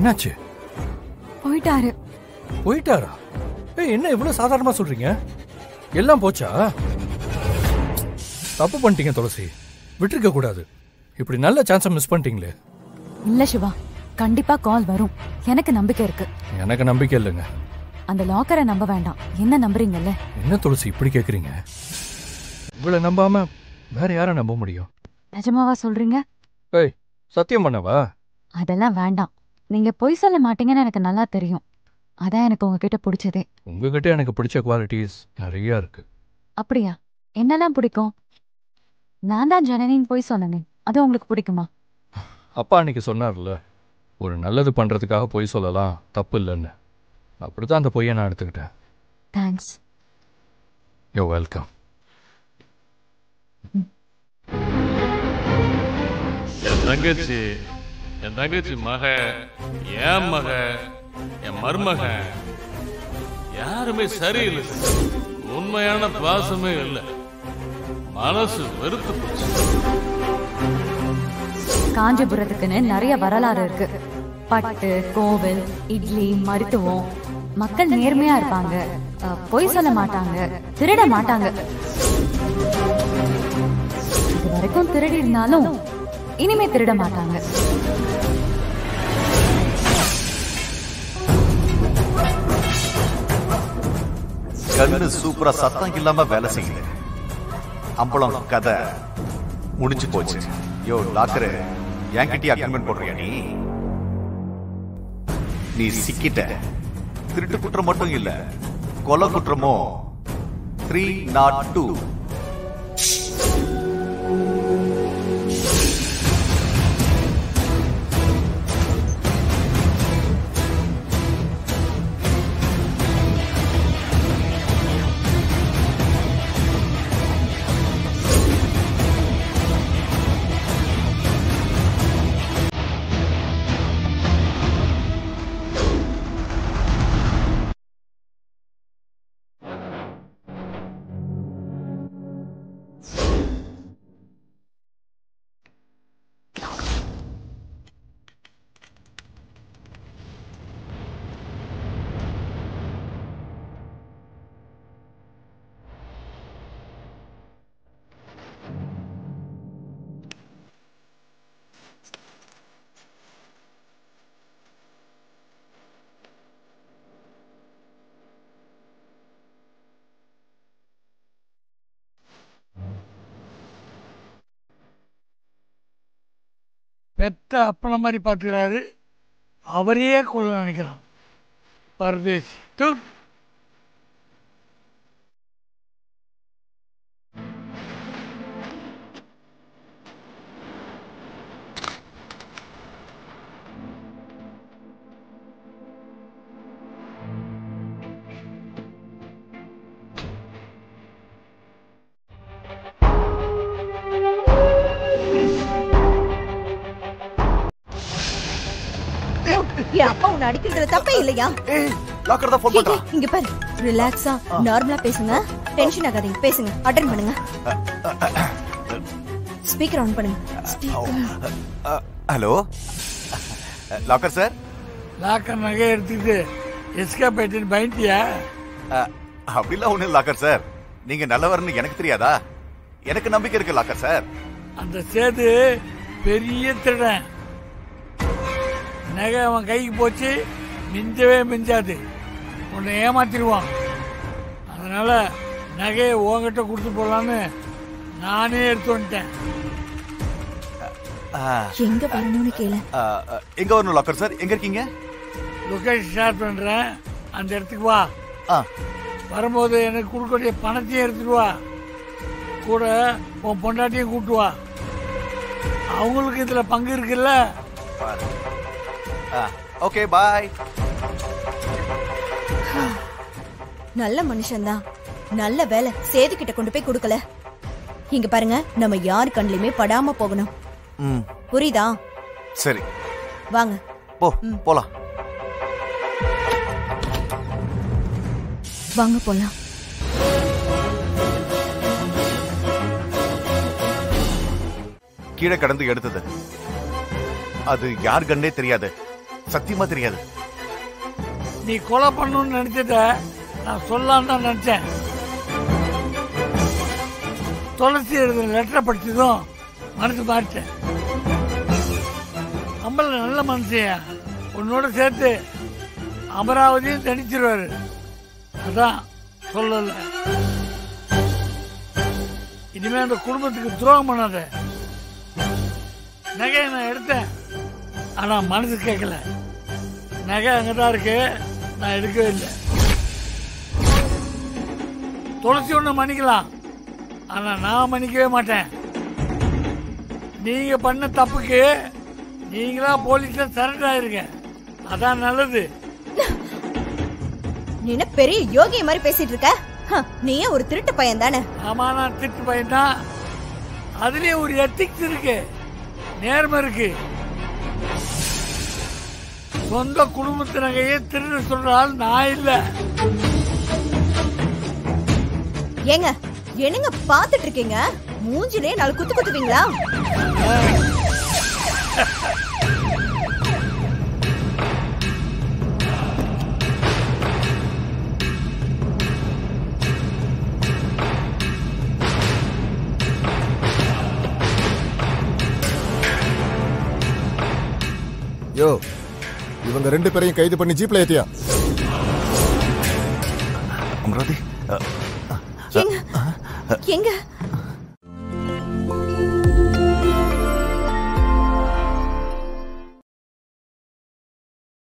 என்னாச்சு? போயிட்டாரு. போயிட்டாரா? என்ன இவ்வளவு சாதாரணமா சொல்றீங்க? எல்லாம் போச்சா? தப்பு பண்ணிட்டீங்க துளசி, விட்டுருக்க கூடாது. இப்படி நல்ல சான்ஸை மிஸ் பண்ணிட்டீங்களே. இல்ல சிவா, கண்டிப்பா கால் வரும், எனக்கு நம்பிக்கை இருக்கு. எனக்கு நம்பிக்கை இல்லைங்க. அந்த லாக்கரை நம்ப வேண்டாம், என்ன நம்புறீங்கல்ல? என்ன துளசி இப்படி கேக்குறீங்க? இவளை நம்பாம வேற யாரை நம்ப முடியும்? நிஜமாவா சொல்றீங்க? ஏய், சத்தியம் பண்ணவா? அதெல்லாம் வேண்டாம், நீங்க பொய் சொல்ல மாட்டீங்கன்னு எனக்கு நல்லா தெரியும். அதான் எனக்கு உங்ககிட்ட பிடிச்சதே. உங்ககிட்ட எனக்கு பிடிச்ச குவாலிட்டிஸ் நிறைய இருக்கு. அப்படியா? என்னெல்லாம் பிடிக்கும்? நான் தான் ஜனனின்னு பொய் சொன்னேன், அது உங்களுக்கு பிடிக்குமா? அப்பா அன்னைக்கு சொன்னார்ல, ஒரு நல்லது பண்றதுக்காக பொய் சொல்லலாம், தப்பு இல்லைன்னு. அப்படிதான் அந்த பொய்யை நான் எடுத்துக்கிட்டேன். தேங்க்ஸ். You welcome. என் தங்கச்சி மக, என் மக, என் மருமக யாருமே சரியில்லை. உண்மையான பாசமே இல்லை. மனசு வெறுத்து போச்சு. காஞ்சிபுரத்துக்குன்னு நிறைய வரலாறு இருக்கு. பட்டு, கோவில், இட்லி, மருத்துவம். மக்கள் நேர்மையா இருப்பாங்க, பொய் சொல்ல மாட்டாங்க, திருட மாட்டாங்க. இது வரைக்கும் திருடி இருந்தாலும் இனிமே திருட மாட்டாங்க. கண்ணு சூப்பரா சத்தம் இல்லாம வேலை செய்யுது. அம்பளம் கதை முடிஞ்சு போச்சு. யோ லாக்கரு, என்கிட்டயே அக்ரிமெண்ட் போடுறியா? நீ சிக்கிட்ட. திருட்டு குற்றம் மட்டும் இல்ல, கொலை குற்றமோ 302. பெத்த அப்பனை மாதிரி பார்த்துக்கிறாரு, அவரையே கொள்ள நினைக்கிறான் பரதேசி. அப்பா உன்னை அடிக்கிறது தப்பே இல்லையா? லாக்கர் தான் போன் பண்றான். இங்க பாரு, ரிலாக்ஸா நார்மலா பேசுங்க, டென்ஷன் ஆகாதீங்க. பேசுங்க, அட்டெண்ட் பண்ணுங்க. ஸ்பீக்கர் ஆன் பண்ணுங்க. Hello locker sir. லாக்கர் நகை எடுத்துட்டு எஸ்கேப் ஆயிட்டு பயந்தியா? அப்படிலாம் ஒண்ணு லாக்கர் சார், நீங்க நல்லவர்னு எனக்கு தெரியாதா? எனக்கு நம்பிக்கை இருக்கு லாக்கர் சார். அந்த சேது பெரிய திருடன். நகை அவன் கைக்கு போச்சு, மிஞ்சவே மிஞ்சாது. உன்னை ஏமாத்திடுவான். அதனால நகையை உங்ககிட்ட கொடுத்து போடலான்னு நானே எடுத்து வந்துட்டேன். எங்க வரணும்னு கேளு. எங்க வரணும் லாக்கர் சார்? எங்க இருக்கீங்க? லொகேஷன் ஷேர் பண்றேன், அந்த இடத்துக்கு வா. வரும்போது எனக்கு கொடுக்கக்கூடிய பணத்தையும் எடுத்துட்டு வா. கூட உன் பொண்டாட்டியும் கூட்டு வா. அவங்களுக்கு இதுல பங்கு இருக்குல்ல. Okay bye. நல்ல மனுஷன்தான், நல்ல வேலை. சேது கிட்ட கொண்டு போய் கொடுக்கல. இங்க பாருங்க, நம்ம யார் கண்ணுலயுமே படாம போகணும், புரியுதா? சரி வாங்க போலாம். வாங்க போலாம். கீழே கடந்து எடுத்தது அது யார் கண்ணே தெரியாது. சத்தியமா தெரியாது. நீ கொலை பண்ணணும்னு நினைச்சத நான் சொல்லலான்னு தான் நினைச்சேன். துளசி எழுதுன லெட்டரை படிச்சதும் மனசு மாறிட்டேன். அம்பல நல்ல மனுஷன், உன்னோட சேர்த்து அமராவதியும் தனிச்சிருவாரு. அதான் சொல்லல. இனிமே அந்த குடும்பத்துக்கு துரோகம் பண்ணாத. நகையை நான் எடுத்தேன், ஆனா மனசு கேட்கல. நகை அங்கதான் இருக்கு, நான் எடுக்கவே இல்லை. துளசி ஒண்ணு மன்னிக்கலாம், ஆனா நான் மன்னிக்கவே மாட்டேன். நீங்க பண்ண தப்புக்கு நீங்களா போலீஸ்ல சரண்டர் ஆயிருங்க, அதான் நல்லது. நீ என்ன பெரிய யோகிய மாதிரி பேசிட்டு இருக்க? நீயே ஒரு திருட்டு பையன் தானே? ஆமா, நான் திருட்டு பையன் தான். அதுலயும் ஒரு எத்திக்ஸ் இருக்கு, நேர்மை இருக்கு. சொந்த குடும்பத்து நகையே திருட சொல்ற ஆள் நான் இல்ல. ஏங்க என்னங்க பாத்துட்டு இருக்கீங்க? மூஞ்சிலே 4 குத்து குத்துவீங்களா? யோ, இவங்க 2 பேரையும் கைது பண்ணி ஜீப்ல ஏத்தியா? அமராவதி எங்க